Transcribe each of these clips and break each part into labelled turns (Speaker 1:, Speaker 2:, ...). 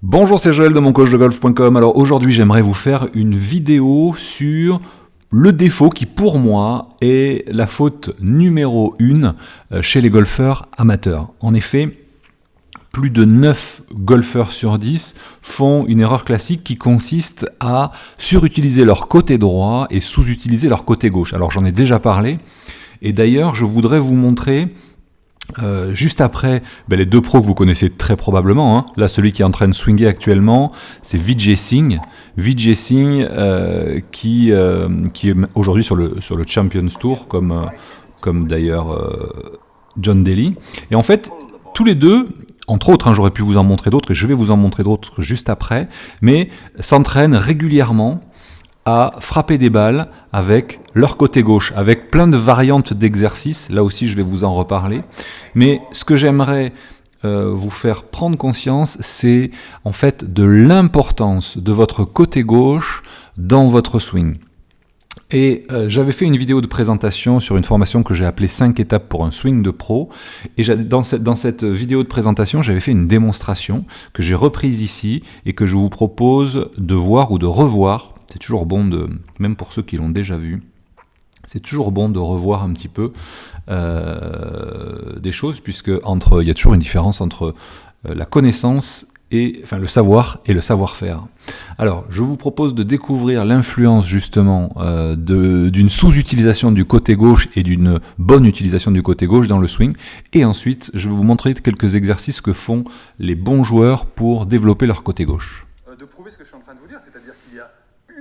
Speaker 1: Bonjour, c'est Joël de moncoachdegolf.com. Alors aujourd'hui, j'aimerais vous faire une vidéo sur le défaut qui, pour moi, est la faute numéro 1 chez les golfeurs amateurs. En effet, plus de 9 golfeurs sur 10 font une erreur classique qui consiste à surutiliser leur côté droit et sous-utiliser leur côté gauche. Alors j'en ai déjà parlé, et d'ailleurs, je voudrais vous montrer juste après, les deux pros que vous connaissez très probablement, hein. Là, celui qui est en train de swinger actuellement, c'est Vijay Singh. Vijay Singh qui est aujourd'hui sur le Champions Tour, comme d'ailleurs John Daly. Et en fait, tous les deux, entre autres, hein, j'aurais pu vous en montrer d'autres, et je vais vous en montrer d'autres juste après, mais s'entraînent régulièrement à frapper des balles avec leur côté gauche, avec plein de variantes d'exercices. Là aussi, je vais vous en reparler. Mais ce que j'aimerais vous faire prendre conscience, c'est en fait de l'importance de votre côté gauche dans votre swing. Et j'avais fait une vidéo de présentation sur une formation que j'ai appelée 5 étapes pour un swing de pro. Et dans cette vidéo de présentation, j'avais fait une démonstration que j'ai reprise ici et que je vous propose de voir ou de revoir. C'est toujours bon, même pour ceux qui l'ont déjà vu, c'est toujours bon de revoir un petit peu des choses, puisque il y a toujours une différence entre la connaissance le savoir et le savoir-faire. Alors, je vous propose de découvrir l'influence justement d'une sous-utilisation du côté gauche et d'une bonne utilisation du côté gauche dans le swing. Et ensuite, je vais vous montrer quelques exercices que font les bons joueurs pour développer leur côté gauche.
Speaker 2: De prouver ce que je suis en train de vous dire, c'est-à-dire qu'il y a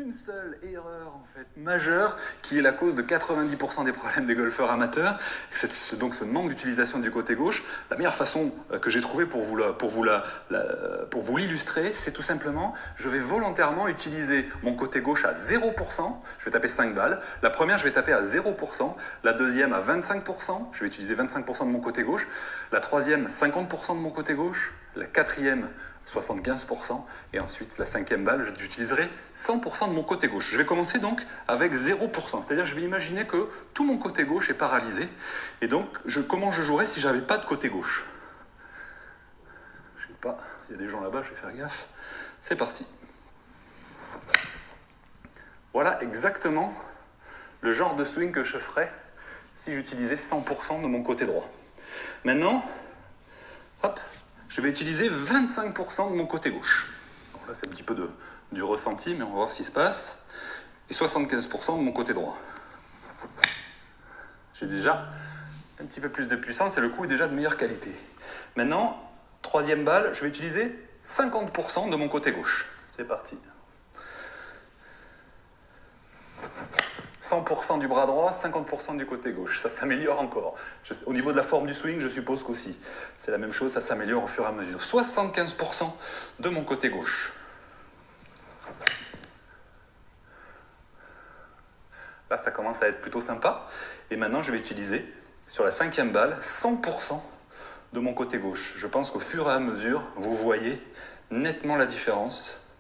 Speaker 2: une seule erreur en fait majeure qui est la cause de 90% des problèmes des golfeurs amateurs, c'est donc ce manque d'utilisation du côté gauche. La meilleure façon que j'ai trouvée pour vous l'illustrer, c'est tout simplement, je vais volontairement utiliser mon côté gauche à 0%, je vais taper 5 balles, la première je vais taper à 0%, la deuxième à 25%, je vais utiliser 25% de mon côté gauche, la troisième 50% de mon côté gauche, la quatrième 75%, et ensuite la cinquième balle, j'utiliserai 100% de mon côté gauche. Je vais commencer donc avec 0%, c'est-à-dire je vais imaginer que tout mon côté gauche est paralysé, et donc comment je jouerais si j'avais pas de côté gauche? Je sais pas, il y a des gens là-bas, je vais faire gaffe. C'est parti. Voilà exactement le genre de swing que je ferais si j'utilisais 100% de mon côté droit. Maintenant, hop, je vais utiliser 25% de mon côté gauche. Donc là, c'est un petit peu du ressenti, mais on va voir ce qui se passe. Et 75% de mon côté droit. J'ai déjà un petit peu plus de puissance et le coup est déjà de meilleure qualité. Maintenant, troisième balle, je vais utiliser 50% de mon côté gauche. C'est parti. 100% du bras droit, 50% du côté gauche. Ça s'améliore encore. Au niveau de la forme du swing, je suppose qu'aussi. C'est la même chose, ça s'améliore au fur et à mesure. 75% de mon côté gauche. Là, ça commence à être plutôt sympa. Et maintenant, je vais utiliser, sur la cinquième balle, 100% de mon côté gauche. Je pense qu'au fur et à mesure, vous voyez nettement la différence.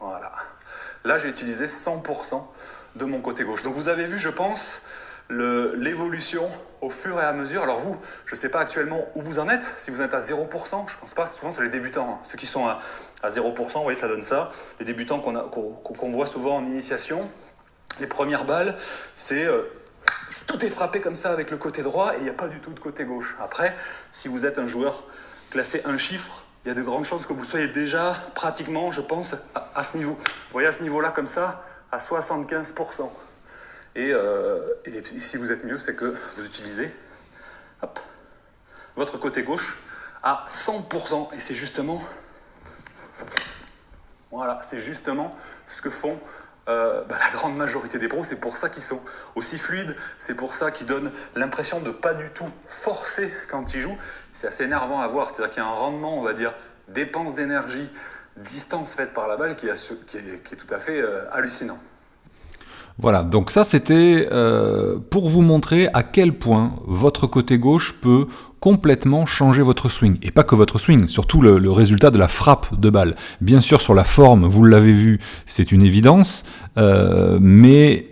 Speaker 2: Voilà. Là, j'ai utilisé 100% de mon côté gauche. Donc vous avez vu, je pense, l'évolution au fur et à mesure. Alors vous, je ne sais pas actuellement où vous en êtes. Si vous êtes à 0%, je ne pense pas. Souvent, c'est les débutants. Hein. Ceux qui sont à 0%, vous voyez, ça donne ça. Les débutants qu'on voit souvent en initiation, les premières balles, c'est... tout est frappé comme ça avec le côté droit et il n'y a pas du tout de côté gauche. Après, si vous êtes un joueur classé un chiffre, il y a de grandes chances que vous soyez déjà pratiquement, je pense, à ce niveau. Vous voyez, à ce niveau-là, comme ça, à 75%. Et si vous êtes mieux, c'est que vous utilisez votre côté gauche à 100%. Et c'est justement... Voilà, c'est justement ce que font la grande majorité des pros. C'est pour ça qu'ils sont aussi fluides. C'est pour ça qu'ils donnent l'impression de pas du tout forcer quand ils jouent. C'est assez énervant à voir. C'est-à-dire qu'il y a un rendement, on va dire, dépense d'énergie, distance faite par la balle qui est tout à fait hallucinant.
Speaker 1: Voilà, donc ça c'était pour vous montrer à quel point votre côté gauche peut complètement changer votre swing. Et pas que votre swing, surtout le résultat de la frappe de balle. Bien sûr, sur la forme, vous l'avez vu, c'est une évidence, mais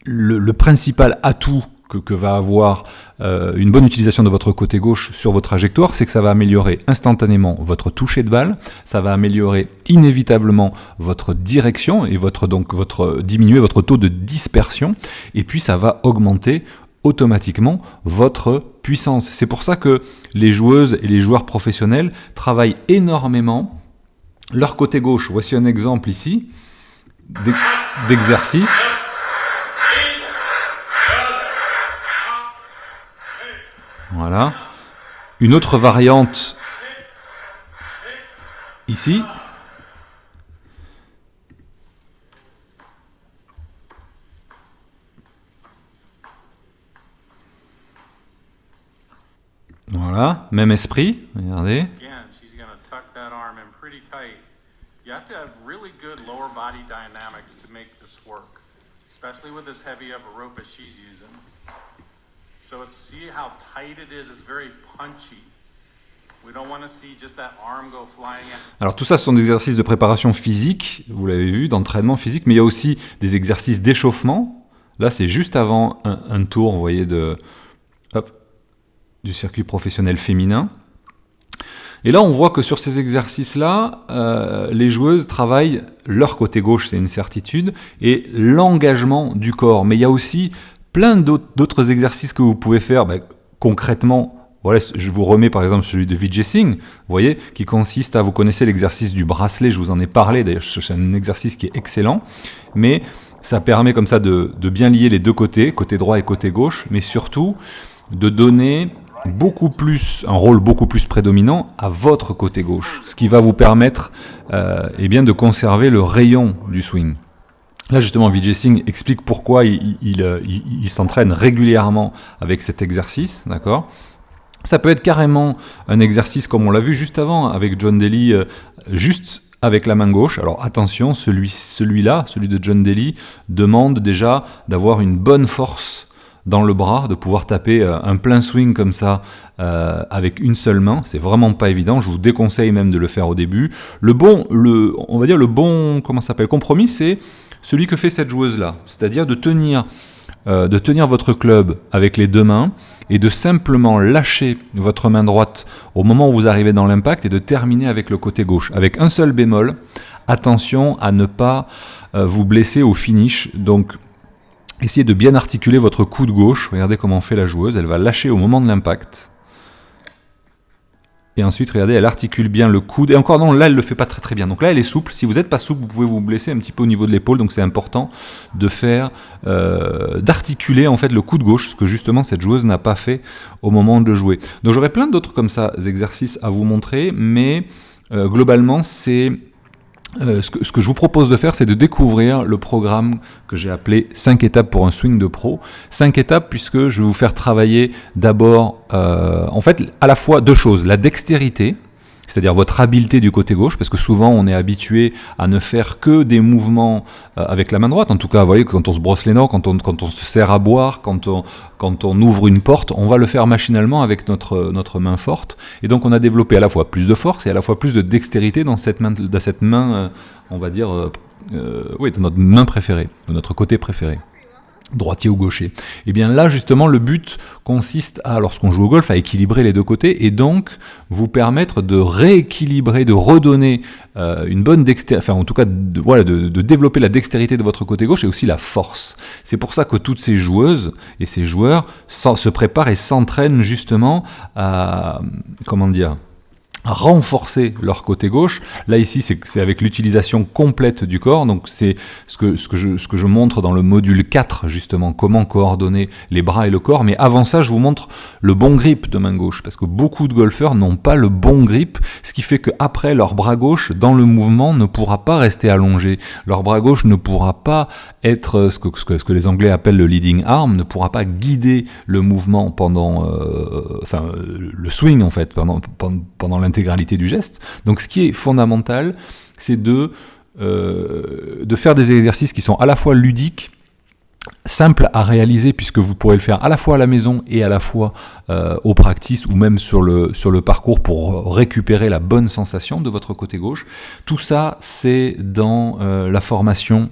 Speaker 1: le principal atout que va avoir une bonne utilisation de votre côté gauche sur vos trajectoires, c'est que ça va améliorer instantanément votre toucher de balle, ça va améliorer inévitablement votre direction et diminuer votre taux de dispersion, et puis ça va augmenter automatiquement votre puissance. C'est pour ça que les joueuses et les joueurs professionnels travaillent énormément leur côté gauche. Voici un exemple ici d'exercice. Voilà. Une autre variante ici. Voilà, même esprit, regardez.
Speaker 3: You have to have really good lower body dynamics to make this work, especially with as heavy of a rope as she's using. So see how tight it is. It's very punchy. We don't want to see just that arm go flying out.
Speaker 1: Alors tout ça, ce sont des exercices de préparation physique, vous l'avez vu, d'entraînement physique, mais il y a aussi des exercices d'échauffement. Là, c'est juste avant un tour, vous voyez, du circuit professionnel féminin. Et là, on voit que sur ces exercices-là, les joueuses travaillent leur côté gauche, c'est une certitude, et l'engagement du corps. Mais il y a aussi plein d'autres exercices que vous pouvez faire concrètement. Voilà, je vous remets par exemple celui de Vijay Singh, vous voyez, qui consiste vous connaissez l'exercice du bracelet, je vous en ai parlé, d'ailleurs c'est un exercice qui est excellent, mais ça permet comme ça de bien lier les deux côtés, côté droit et côté gauche, mais surtout de donner un rôle beaucoup plus prédominant à votre côté gauche, ce qui va vous permettre de conserver le rayon du swing. Là justement, Vijay Singh explique pourquoi il s'entraîne régulièrement avec cet exercice, d'accord ? Ça peut être carrément un exercice comme on l'a vu juste avant avec John Daly, juste avec la main gauche. Alors attention, celui de John Daly, demande déjà d'avoir une bonne force dans le bras, de pouvoir taper un plein swing comme ça avec une seule main. C'est vraiment pas évident, je vous déconseille même de le faire au début. Le bon compromis, c'est celui que fait cette joueuse-là, c'est-à-dire de tenir votre club avec les deux mains et de simplement lâcher votre main droite au moment où vous arrivez dans l'impact et de terminer avec le côté gauche. Avec un seul bémol, attention à ne pas vous blesser au finish. Donc, essayez de bien articuler votre coude gauche. Regardez comment fait la joueuse. Elle va lâcher au moment de l'impact. Et ensuite, regardez, elle articule bien le coude. Et encore non, là, elle ne le fait pas très très bien. Donc là, elle est souple. Si vous n'êtes pas souple, vous pouvez vous blesser un petit peu au niveau de l'épaule. Donc c'est important d'articuler en fait le coude gauche, ce que justement cette joueuse n'a pas fait au moment de jouer. Donc j'aurais plein d'autres comme ça exercices à vous montrer, mais globalement, c'est ce que je vous propose de faire, c'est de découvrir le programme que j'ai appelé 5 étapes pour un swing de pro. 5 étapes puisque je vais vous faire travailler d'abord, en fait, à la fois deux choses. La dextérité, c'est-à-dire votre habileté du côté gauche, parce que souvent on est habitué à ne faire que des mouvements avec la main droite. En tout cas, vous voyez, quand on se brosse les dents, quand on se sert à boire, quand on ouvre une porte, on va le faire machinalement avec notre main forte. Et donc on a développé à la fois plus de force et à la fois plus de dextérité dans cette main, on va dire, de notre main préférée, de notre côté préféré. Droitier ou gaucher. Et bien là, justement, le but consiste lorsqu'on joue au golf, à équilibrer les deux côtés et donc vous permettre de rééquilibrer, de redonner une bonne dextérité, enfin en tout cas de développer la dextérité de votre côté gauche et aussi la force. C'est pour ça que toutes ces joueuses et ces joueurs se préparent et s'entraînent justement à renforcer leur côté gauche. Là ici c'est avec l'utilisation complète du corps, donc c'est ce que je montre dans le module 4 justement, comment coordonner les bras et le corps, mais avant ça je vous montre le bon grip de main gauche, parce que beaucoup de golfeurs n'ont pas le bon grip, ce qui fait qu'après leur bras gauche dans le mouvement ne pourra pas rester allongé, leur bras gauche ne pourra pas être ce que les Anglais appellent le leading arm, ne pourra pas guider le mouvement pendant le swing en fait, pendant l'intégralité du geste. Donc ce qui est fondamental, c'est de faire des exercices qui sont à la fois ludiques, simples à réaliser, puisque vous pourrez le faire à la fois à la maison et à la fois au practice ou même sur le parcours pour récupérer la bonne sensation de votre côté gauche. Tout ça, c'est dans la formation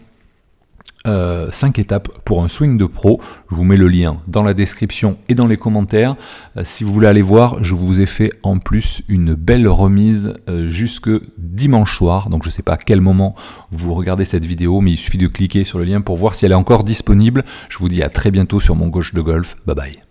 Speaker 1: 5 étapes pour un swing de pro. Je vous mets le lien dans la description et dans les commentaires. Si vous voulez aller voir, je vous ai fait en plus une belle remise jusque dimanche soir. Donc je ne sais pas à quel moment vous regardez cette vidéo, mais il suffit de cliquer sur le lien pour voir si elle est encore disponible. Je vous dis à très bientôt sur mon coach de golf. Bye bye.